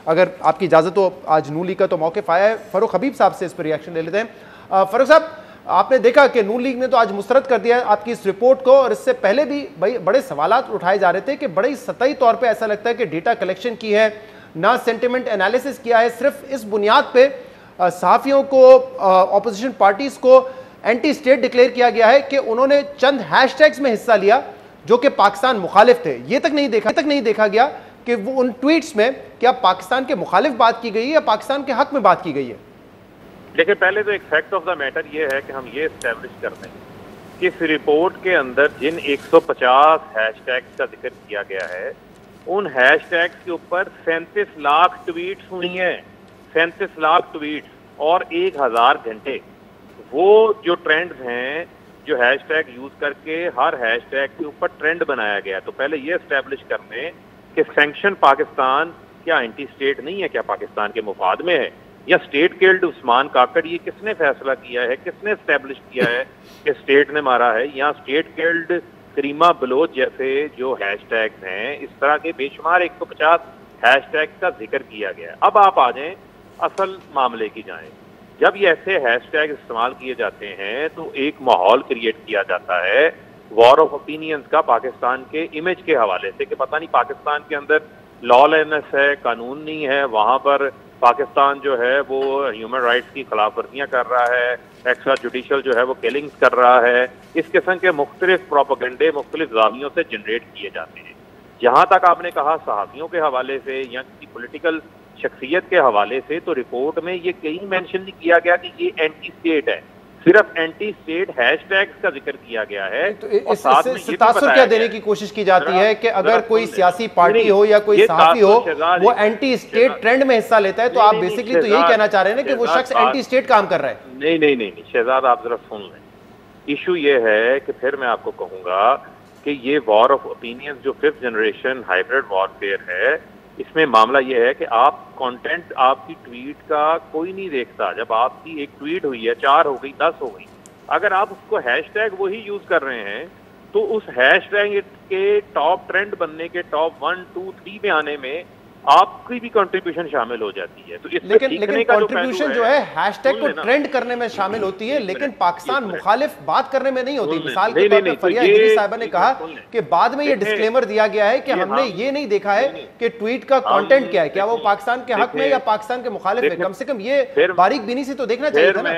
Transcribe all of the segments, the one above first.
اگر آپ کی اجازت ہو آج نون لیگ کا تو موقف آیا ہے, فاروق حبیب صاحب سے اس پر ریاکشن لے لیتے ہیں. فاروق صاحب, آپ نے دیکھا کہ نون لیگ نے تو آج مسترد کر دیا آپ کی اس رپورٹ کو, اور اس سے پہلے بھی بڑے سوالات اٹھائے جا رہے تھے کہ بڑے سطحی طور پہ ایسا لگتا ہے کہ ڈیٹا کلیکشن کی ہے, نہ سینٹیمنٹ انالیسس کیا ہے, صرف اس بنیاد پہ صحافیوں کو, اپوزیشن پارٹیز کو اینٹی اسٹیٹ ڈکلیئر کیا گیا ہے کہ انہوں نے چند ہیش ٹیگز میں حصہ لیا جو کہ پاکستان مخالف تھے. یہ تک نہیں دیکھا گیا کہ وہ ان ٹویٹس میں کیا پاکستان کے مخالف بات کی گئی ہے یا پاکستان کے حق میں بات کی گئی ہے. دیکھیں, پہلے تو ایک فیکٹ آف دا میٹر یہ ہے کہ ہم یہ اسٹیبلش کر دیں کہ اس رپورٹ کے اندر جن 150 ہیش ٹیگز کا ذکر کیا گیا ہے, ان ہیش ٹیگز کے اوپر 37 لاکھ ٹویٹس ہوئی ہیں, 37 لاکھ ٹویٹس اور 1000 گھنٹے. وہ جو ٹرینڈز ہیں جو ہیش ٹیگ یوز کر کے ہر ہیش ٹیگ کے اوپر ٹرینڈ بنایا گیا. تو پہلے یہ اسٹیبلش کر لیں کہ سینکشن پاکستان کیا اینٹی اسٹیٹ نہیں ہے, کیا پاکستان کے مفاد میں ہے, یا اسٹیٹ کلڈ عثمان کاکڑ یہ کس نے فیصلہ کیا ہے, کس نے اسٹیبلش کیا ہے کہ اسٹیٹ نے مارا ہے, یا اسٹیٹ کلڈ کریمہ بلوچ جیسے جو ہیش ٹیگز ہیں, اس طرح کے بے شمار 150 ہیش ٹیگ کا ذکر کیا گیا ہے. اب آپ آ جائیں اصل معاملے کی جائیں. جب یہ ایسے ہیش ٹیگ استعمال کیے جاتے ہیں تو ایک ماحول کریٹ کیا جاتا ہے وار آف اوپینینز کا پاکستان کے امیج کے حوالے سے, کہ پتہ نہیں پاکستان کے اندر لا لیسنس ہے, قانون نہیں ہے, وہاں پر پاکستان جو ہے وہ ہیومن رائٹس کی خلاف ورزیاں کر رہا ہے, ایکسٹرا جوڈیشل جو ہے وہ کلنگز کر رہا ہے. اس قسم کے مختلف پروپیگنڈے مختلف زاویوں سے جنریٹ کیے جاتے ہیں. جہاں تک آپ نے کہا صحافیوں کے حوالے سے یا کسی پولیٹیکل شخصیت کے حوالے سے, تو رپورٹ میں یہ کہیں مینشن نہیں کیا گیا کہ یہ اینٹی اسٹیٹ ہے, صرف اینٹی اسٹیٹ ہیش ٹیگز کا ذکر کیا گیا ہے. اس سے تاثر کیا دینے کی کوشش کی جاتی ہے کہ اگر کوئی سیاسی پارٹی ہو یا کوئی صحافی ہو وہ اینٹی اسٹیٹ ٹرینڈ میں حصہ لیتا ہے, تو آپ بیسکلی تو یہی کہنا چاہ رہے ہیں کہ وہ شخص اینٹی اسٹیٹ کام کر رہا ہے. نہیں شہزاد, آپ ذرا سن لیں. ایشو یہ ہے کہ پھر میں آپ کو کہوں گا کہ یہ وار آف اوپینینز جو 5th جنریشن ہائبرڈ وارفیئر ہے, اس میں معاملہ یہ ہے کہ آپ کانٹینٹ آپ کی ٹویٹ کا کوئی نہیں دیکھتا. جب آپ کی ایک ٹویٹ ہوئی ہے, 4 ہو گئی, 10 ہو گئی, اگر آپ اس کو ہیش ٹیگ وہی یوز کر رہے ہیں تو اس ہیش ٹیگ کے ٹاپ ٹرینڈ بننے کے ٹاپ 1 2 3 میں آنے میں آپ کی بھی کنٹریبیوشن شامل ہو جاتی ہے. تو اس لیکن کنٹریبیوشن جو ہے ہیش ٹیگ کو ٹرینڈ کرنے میں شامل ہوتی ہے, لیکن پاکستان مخالف بات کرنے میں نہیں ہوتی. مثال کے طور پر فریہ ادریس صاحبہ نے کہا کہ بعد میں یہ ڈسکلیمر دیا گیا ہے کہ ہم نے یہ نہیں دیکھا ہے کہ ٹویٹ کا کانٹینٹ کیا ہے, کیا وہ پاکستان کے حق میں یا پاکستان کے مخالف ہے. کم سے کم یہ باریک بینی سے تو دیکھنا چاہیے تھا نا.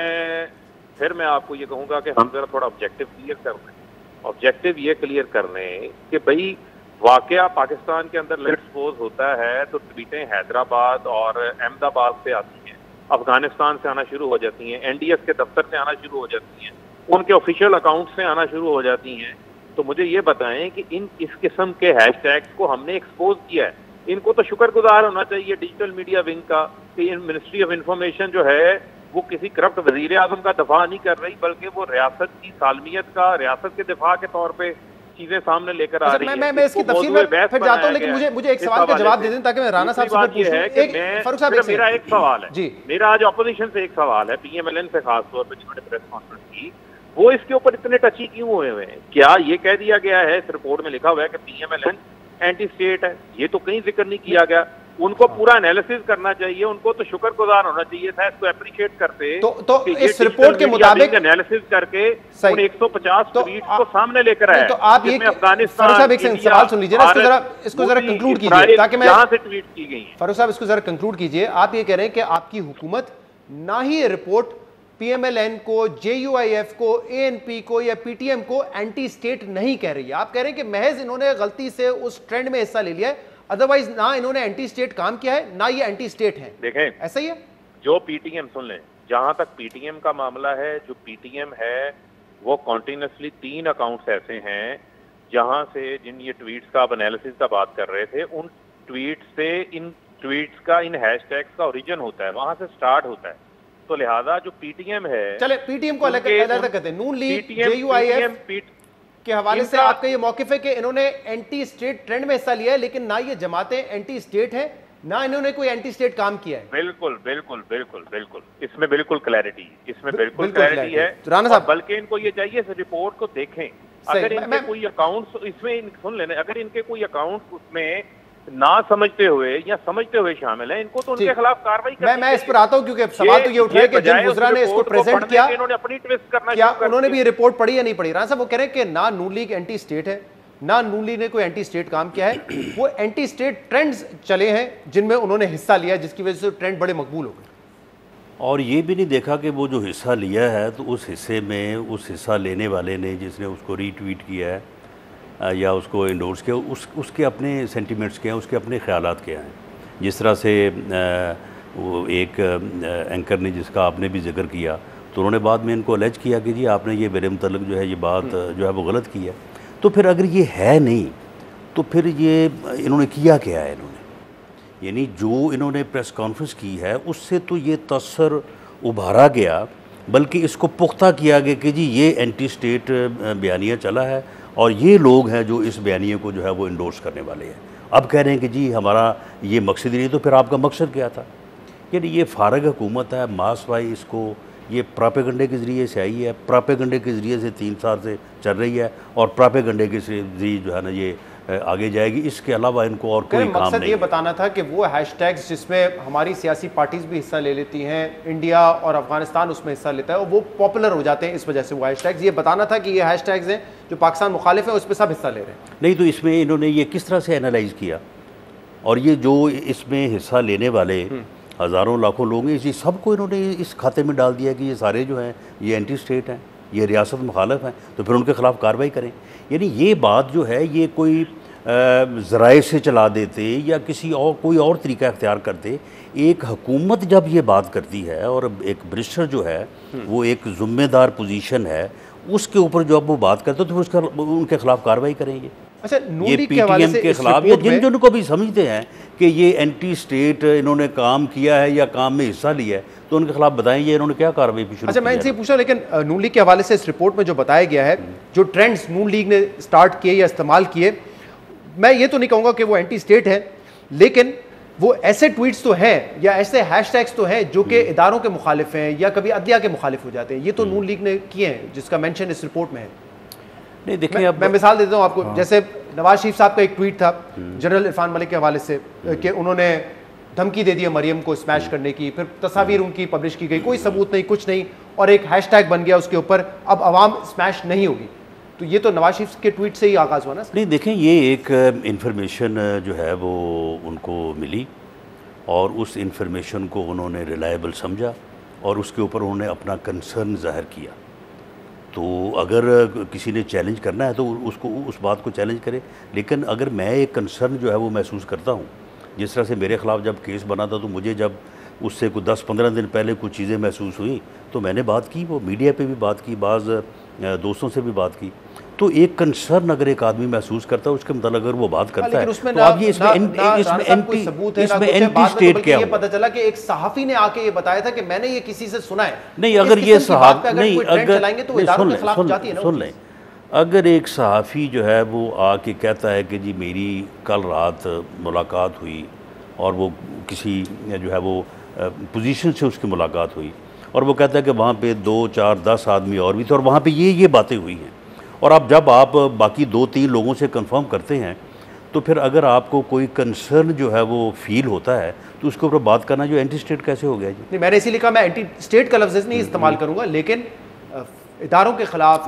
پھر میں آپ کو یہ کہوں گا کہ ہم ذرا تھوڑا آبجیکٹو کلیئر کر لیں. آبجیکٹو یہ کلیئر کر لیں کہ بھائی واقعہ پاکستان کے اندر ایکسپوز ہوتا ہے تو ٹویٹیں حیدرآباد اور احمد آباد سے آتی ہیں, افغانستان سے آنا شروع ہو جاتی ہیں, این ڈی ایس کے دفتر سے آنا شروع ہو جاتی ہیں, ان کے آفیشیل اکاؤنٹ سے آنا شروع ہو جاتی ہیں. تو مجھے یہ بتائیں کہ اس قسم کے ہیش ٹیگز کو ہم نے ایکسپوز کیا ہے. ان کو تو شکر گزار ہونا چاہیے ڈیجیٹل میڈیا ونگ کا کہ منسٹری آف انفارمیشن جو ہے وہ کسی کرپٹ وزیر اعظم کا دفاع نہیں کر رہی, بلکہ وہ ریاست کی سالمیت کا, ریاست کے دفاع کے طور پہ چیزیں سامنے لے کر آ رہی ہیں. میں اس کی تفصیل میں پھر جاتا ہوں, لیکن مجھے ایک سوال کا جواب دے دیں تاکہ میں رانا صاحب سے پوچھوں. فاروق صاحب, میرا ایک سوال ہے, میرا آج اپوزیشن سے ایک سوال ہے, پی ایم ایل این سے خاص طور پہ جنہوں نے پریس کانفرنس کی, وہ اس کے اوپر اتنے ٹچی کیوں ہوئے ہیں؟ کیا یہ کہہ دیا گیا ہے, اس رپورٹ میں لکھا ہوا ہے کہ P M L N anti state ہے؟ یہ تو کہیں ذکر نہیں کیا گیا. ان کو پورا انالیسس کرنا چاہیے, ان کو تو شکر گزار ہونا چاہیے تھا, اس کو اپریشیٹ کرتے تو اس رپورٹ کے مطابق انالیسس کر کے ان 150 ٹویٹ کو سامنے لے کر آئے. تو آپ یہ افغانستان صاحب ایک سوال سن لیجیے نا, اس کو ذرا کنکلوڈ کیجیے تاکہ میں یہاں سے ٹویٹ کی گئی ہیں. فاروق صاحب اس کو ذرا کنکلوڈ کیجیے. آپ یہ کہہ رہے ہیں کہ آپ کی حکومت نہ ہی یہ report P M L N کو, جے یو آئی ایف کو, اے این پی کو یا پی ٹی ایم کو اینٹی اسٹیٹ نہیں کہہ رہی ہے. آپ کہہ رہے ہیں کہ محض انہوں نے غلطی سے اس ٹرینڈ میں حصہ لے لیا ہے, ادروائز نہ انہوں نے اینٹی اسٹیٹ کام کیا ہے نہ یہ اینٹی اسٹیٹ ہیں. دیکھیں ایسا ہی ہے جو پی ٹی ایم, سن لیں, جہاں تک پی ٹی ایم کا معاملہ ہے, جو پی ٹی ایم ہے وہ کنٹینیوسلی 3 اکاؤنٹس ایسے ہیں جہاں سے جن یہ ٹویٹس کا آپ انالیسس کا بات کر رہے تھے, ان ٹویٹس سے ان ٹویٹس کا ان ہیش ٹیگس کا اوریجن ہوتا ہے, وہاں سے سٹارٹ ہوتا ہے. تو لہٰذا جو پی ٹی ایم ہے, چلے پی ٹی ایم کو علیحدہ کرتے ہیں, Noon league, J U I F کے حوالے سے آپ کا یہ موقف ہے کہ انہوں نے اینٹی اسٹیٹ ٹرینڈ میں حصہ لیا ہے, لیکن نہ یہ جماعتیں اینٹی اسٹیٹ ہیں نہ انہوں نے کوئی اینٹی اسٹیٹ کام کیا ہے. بالکل بالکل بالکل بالکل, اس میں بالکل کلیئرٹی, اس میں بالکل کلیئرٹی ہے. رانا صاحب, بلکہ ان کو یہ چاہیے اس رپورٹ کو دیکھیں, اگر ان کے کوئی اکاؤنٹس اس میں, سن لینا, اگر ان کے کوئی اکاؤنٹس اس میں نہ سمجھتے ہوئے یا سمجھتے ہوئے شامل ہیں، ان کو تو ان کے خلاف کارروائی کرنی میں اس پر آتا ہوں کیونکہ سوال تو یہ اٹھ رہا ہے کہ جن وزراء نے اس کو پریزنٹ کیا انہوں نے اپنی ٹویسٹ کرنا کیا انہوں نے بھی یہ رپورٹ پڑھی یا نہیں پڑھی؟ رانا صاحب وہ کہہ رہے ہیں کہ نہ نون لیگ اینٹی اسٹیٹ ہے، نہ نون لیگ نے کوئی اینٹی اسٹیٹ کام کیا ہے، وہ اینٹی اسٹیٹ ٹرینڈز چلے ہیں جن میں انہوں نے حصہ لیا، جس کی وجہ سے ٹرینڈ بڑے مقبول ہو گئے، اور یہ بھی نہیں دیکھا کہ وہ جو حصہ لیا ہے تو اس حصے میں اس حصہ لینے والے نے جس نے اس کو ری ٹویٹ کیا ہے یا اس کو انڈورس کیا، اس کے اپنے سینٹیمنٹس کیا ہیں، اس کے اپنے خیالات کیا ہیں. جس طرح سے وہ ایک اینکر نے جس کا آپ نے بھی ذکر کیا تو انہوں نے بعد میں ان کو الیج کیا کہ جی آپ نے یہ میرے متعلق جو ہے یہ بات جو ہے وہ غلط کی ہے. تو پھر اگر یہ ہے نہیں تو پھر یہ انہوں نے کیا کیا ہے؟ انہوں نے یعنی جو انہوں نے پریس کانفرنس کی ہے اس سے تو یہ تاثر ابھارا گیا، بلکہ اس کو پختہ کیا گیا کہ جی یہ اینٹی اسٹیٹ بیانیہ چلا ہے اور یہ لوگ ہیں جو اس بیانیے کو جو ہے وہ انڈورس کرنے والے ہیں. اب کہہ رہے ہیں کہ جی ہمارا یہ مقصد نہیں، تو پھر آپ کا مقصد کیا تھا؟ یعنی یہ فارغ حکومت ہے، ماس وائی اس کو یہ پراپیگنڈے کے ذریعے سے آئی ہے، پراپیگنڈے کے ذریعے سے 3 سال سے چل رہی ہے اور پراپیگنڈے کے ذریعے جو ہے نا یہ آگے جائے گی. اس کے علاوہ ان کو اور کوئی کام نہیں. مقصد یہ بتانا تھا کہ وہ ہیش ٹیگز جس میں ہماری سیاسی پارٹیز بھی حصہ لے لیتی ہیں، انڈیا اور افغانستان اس میں حصہ لیتا ہے، اور وہ پاپولر ہو جاتے ہیں اس وجہ سے وہ ہیش ٹیگز، یہ بتانا تھا کہ یہ ہیش ٹیگز ہیں جو پاکستان مخالف ہیں اس پہ سب حصہ لے رہے ہیں. نہیں تو اس میں انہوں نے یہ کس طرح سے انالائز کیا، اور یہ جو اس میں حصہ لینے والے ہزاروں لاکھوں لوگ ہیں، اسی سب کو انہوں نے اس کھاتے میں ڈال دیا کہ یہ سارے جو ہیں یہ اینٹی اسٹیٹ ہیں، یہ ریاست مخالف ہیں، تو پھر ان کے خلاف کارروائی کریں. یعنی یہ بات جو ہے یہ کوئی ذرائع سے چلا دیتے یا کسی اور کوئی اور طریقہ اختیار کرتے. ایک حکومت جب یہ بات کرتی ہے اور ایک منسٹر جو ہے وہ ایک ذمہ دار پوزیشن ہے، اس کے اوپر جو اب وہ بات کرتے تو ان کے خلاف کارروائی کریں گے. اچھا یہ پی ٹی ایم کے خلاف یا جن جن کو بھی سمجھتے ہیں کہ یہ اینٹی اسٹیٹ انہوں نے کام کیا ہے یا کام میں حصہ لیا ہے تو ان کے خلاف بتائیں یہ انہوں نے کیا کارروائی شروع کی. اچھا میں ان سے پوچھا، لیکن نون لیگ کے حوالے سے اس رپورٹ میں جو بتایا گیا ہے، جو ٹرینڈز نون لیگ نے سٹارٹ کیے یا استعمال کیے، میں یہ تو نہیں کہوں گا کہ وہ اینٹی اسٹیٹ ہے، لیکن وہ ایسے ٹویٹس تو ہیں یا ایسے ہیش ٹیگس تو ہیں جو کہ اداروں کے مخالف ہیں یا کبھی عدلیہ کے مخالف ہو جاتے ہیں. یہ تو نون لیگ نے کیے ہیں جس کا مینشن اس رپورٹ میں ہے. نہیں دیکھیں اب میں مثال دیتا ہوں آپ کو، جیسے نواز شریف صاحب کا ایک ٹویٹ تھا جنرل عرفان ملک کے حوالے سے کہ انہوں نے دھمکی دے دی ہے مریم کو اسمیش کرنے کی، پھر تصاویر ان کی پبلش کی گئی، کوئی ثبوت نہیں، کچھ نہیں، اور ایک ہیش ٹیگ بن گیا اس کے اوپر، اب عوام اسمیش نہیں ہوگی. تو یہ تو نواز شریف کے ٹویٹ سے ہی آغاز ہوا نا. نہیں دیکھیں یہ ایک انفارمیشن جو ہے وہ ان کو ملی اور اس انفارمیشن کو انہوں نے ریلائبل سمجھا اور اس کے اوپر انہوں نے اپنا کنسرن ظاہر کیا. تو اگر کسی نے چیلنج کرنا ہے تو اس کو اس بات کو چیلنج کرے، لیکن اگر میں ایک کنسرن جو ہے وہ محسوس کرتا ہوں، جس طرح سے میرے خلاف جب کیس بنا تھا تو مجھے جب اس سے کوئی 10-15 دن پہلے کچھ چیزیں محسوس ہوئیں تو میں نے بات کی، وہ میڈیا پہ بھی بات کی، بعض دوستوں سے بھی بات کی. تو ایک کنسرن اگر ایک آدمی محسوس کرتا ہے اس کے متعلق اگر وہ بات کرتا ہے تو اب یہ اس میں اینٹی اسٹیٹ کیا یہ پتہ چلا کہ ایک صحافی نے آ کے یہ بتایا تھا کہ میں نے یہ کسی سے سنا ہے. نہیں اگر یہ صحافی نہیں سن لیں، اگر ایک صحافی جو ہے وہ آ کے کہتا ہے کہ جی میری کل رات ملاقات ہوئی اور وہ کسی جو ہے وہ پوزیشن سے اس کی ملاقات ہوئی اور وہ کہتا ہے کہ وہاں پہ 2, 4, 10 آدمی اور بھی تھے اور وہاں پہ یہ باتیں ہوئی ہیں، اور اب جب آپ باقی 2-3 لوگوں سے کنفرم کرتے ہیں تو پھر اگر آپ کو کوئی کنسرن جو ہے وہ فیل ہوتا ہے تو اس کے اوپر بات کرنا جو اینٹی اسٹیٹ کیسے ہو گیا جی؟ نہیں میں نے اسی لیے کہا میں اینٹی اسٹیٹ کا لفظ نہیں استعمال کروں گا، لیکن اداروں کے خلاف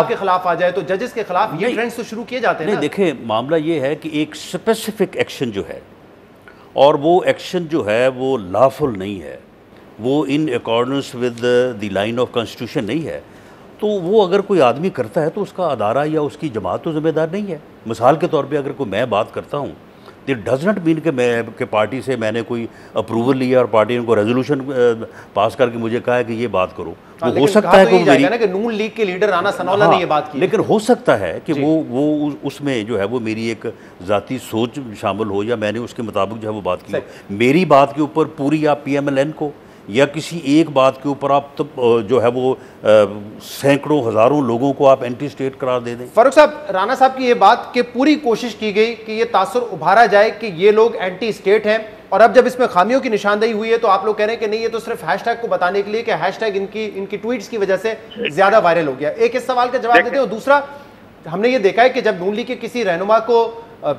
کے خلاف آ جائے تو ججز کے خلاف یہ ٹرینڈز تو شروع کیے جاتے ہیں. نہیں دیکھیں معاملہ یہ ہے کہ ایک اسپیسیفک ایکشن جو ہے اور وہ ایکشن جو ہے وہ لافل نہیں ہے، وہ in accordance with the line of constitution نہیں ہے، تو وہ اگر کوئی آدمی کرتا ہے تو اس کا ادارہ یا اس کی جماعت تو ذمہ دار نہیں ہے. مثال کے طور پہ اگر کوئی میں بات کرتا ہوں اٹ ڈز ناٹ مین کہ پارٹی سے میں نے کوئی اپروول لیا اور پارٹی نے کوئی ریزولوشن پاس کر کے مجھے کہا ہے کہ یہ بات کرو. وہ ہو سکتا ہے کہ نون لیگ کے لیڈر رانا ثناءاللہ نے یہ بات کی، لیکن ہو سکتا ہے کہ وہ اس میں جو ہے وہ میری ایک ذاتی سوچ شامل ہو یا میں نے اس کے مطابق جو ہے وہ بات کی. میری بات کے اوپر پوری آپ پی ایم ایل این کو یا کسی ایک بات کے اوپر آپ جو ہے وہ سینکڑوں ہزاروں لوگوں کو آپ اینٹی اسٹیٹ قرار دے دیں. فاروق صاحب رانا صاحب کی یہ بات کہ پوری کوشش کی گئی کہ یہ تاثر ابھارا جائے کہ یہ لوگ اینٹی اسٹیٹ ہیں، اور اب جب اس میں خامیوں کی نشاندہی ہوئی ہے تو آپ لوگ کہہ رہے ہیں کہ نہیں یہ تو صرف ہیش ٹیگ کو بتانے کے لیے کہ ہیش ٹیگ ان کی ٹویٹس کی وجہ سے زیادہ وائرل ہو گیا. ایک اس سوال کا جواب دیتے ہیں. اور دوسرا ہم نے یہ دیکھا ہے کہ جب نون لیگ کے کسی رہنما کو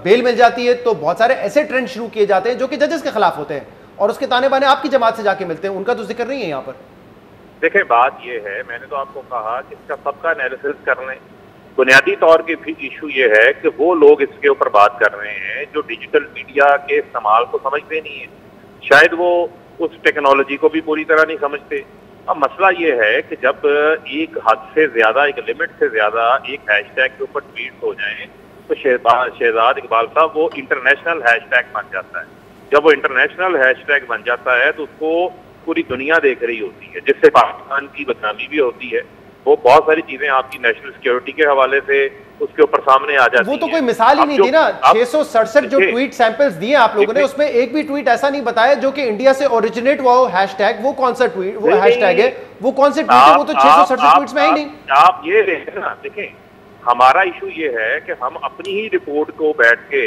بیل مل جاتی ہے تو بہت سارے ایسے ٹرینڈ شروع کیے جاتے ہیں جو کہ ججز کے خلاف ہوتے ہیں اور اس کے تانے بانے آپ کی جماعت سے جا کے ملتے ہیں, ان کا تو ذکر نہیں ہے یہاں پر. دیکھیں بات یہ ہے, میں نے تو آپ کو کہا کہ اس کا سب کا انالیسس کر لیں. بنیادی طور کی ایشو یہ ہے کہ وہ لوگ اس کے اوپر بات کر رہے ہیں جو ڈیجیٹل میڈیا کے استعمال کو سمجھتے نہیں ہیں, شاید وہ اس ٹیکنالوجی کو بھی پوری طرح نہیں سمجھتے. اب مسئلہ یہ ہے کہ جب ایک حد سے زیادہ, ایک لمٹ سے زیادہ ایک ہیش ٹیگ کے اوپر ٹویٹ ہو جائیں تو شہزاد اقبال صاحب وہ انٹرنیشنل ہیش ٹیگ بن جاتا ہے. جب وہ انٹرنیشنل ہیش ٹیگ بن جاتا ہے تو اس کو پوری دنیا دیکھ رہی ہوتی ہے, جس سے پاکستان کی بدنامی بھی ہوتی ہے. وہ بہت ساری چیزیں آپ کی نیشنل سیکیورٹی کے حوالے سے اس کے اوپر سامنے آ جاتی ہیں. وہ تو کوئی مثال ہی نہیں دی نا. 667 جو ٹویٹ سیمپلز دیے آپ لوگوں نے, اس میں ایک بھی ٹویٹ ایسا نہیں بتایا جو کہ انڈیا سے اوریجنیٹ ہوا ہو ہیش ٹیگ. وہ کون سا ٹویٹ, وہ ہیش ٹیگ ہے, وہ کون سے ٹویٹ ہے, وہ تو 667 ٹویٹس میں ہے ہی نہیں. آپ یہ دیکھیں نا, دیکھیں ہمارا ایشو یہ ہے کہ ہم اپنی ہی رپورٹ کو بیٹھ کے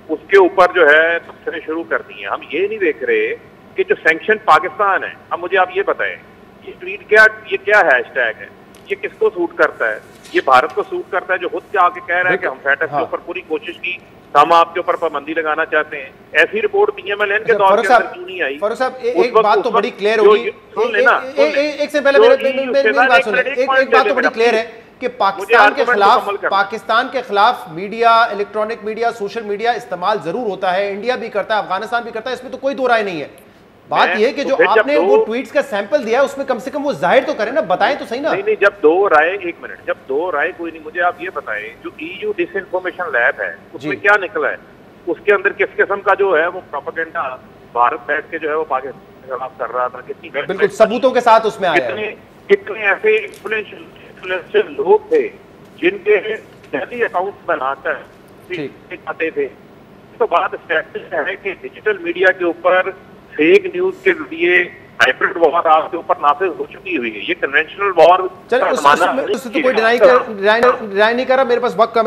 اس کے اوپر جو ہے تبصرے شروع کر دی ہیں. ہم یہ نہیں دیکھ رہے کہ جو سینکشن پاکستان ہے. اب مجھے آپ یہ بتائیں, یہ ٹویٹ کیا ہیش ٹیگ ہے, یہ کس کو سوٹ کرتا ہے؟ یہ بھارت کو سوٹ کرتا ہے جو خود کے آگے کہہ رہا ہے کہ ہم فیٹس کے اوپر پوری کوشش کی, ہم آپ کے اوپر پابندی لگانا چاہتے ہیں. ایسی report P M L N کے دور کے اندر کیوں نہیں آئی؟ فاروق صاحب ایک بات تو بڑی کلیئر ہوگی, ایک سے پہلے میری بات سنیں. ایک بات تو بڑی کلیئر ہے کہ پاکستان کے خلاف media, electronic media, social media استعمال ضرور ہوتا ہے, انڈیا بھی کرتا ہے, افغانستان بھی کرتا ہے, اس میں تو کوئی دو رائے نہیں ہے. بات یہ کہ جو آپ نے وہ ٹویٹس کا سیمپل دیا ہے اس میں کم سے کم وہ ظاہر تو کریں نا, بتائیں تو صحیح نا. نہیں جب دو رائے, ایک منٹ, جب دو رائے کوئی نہیں, مجھے آپ یہ بتائیں جو ای یو ڈس انفارمیشن لیب ہے اس میں کیا نکلا ہے؟ اس کے اندر کس قسم کا جو ہے وہ پروپیگنڈا بھارت بیٹھ کے جو ہے وہ پاکستان کے خلاف کر رہا تھا, کتنی بالکل ثبوتوں کے ساتھ اس میں آیا ہے. کتنے ایسے انفلوئنشل لوگ تھے جن کے دہلی اکاؤنٹ بنا کر آتے تھے. تو بات اسٹیٹس ہے کہ ڈیجیٹل میڈیا کے اوپر فیک نیوز کے ذریعے ہائبرڈ وار آپ کے اوپر نافذ ہو چکی ہوئی ہے. یہ کنونشنل وار چل اس سے تو کوئی ڈینائی نہیں کر رہا, میرے پاس وقت کم ہے.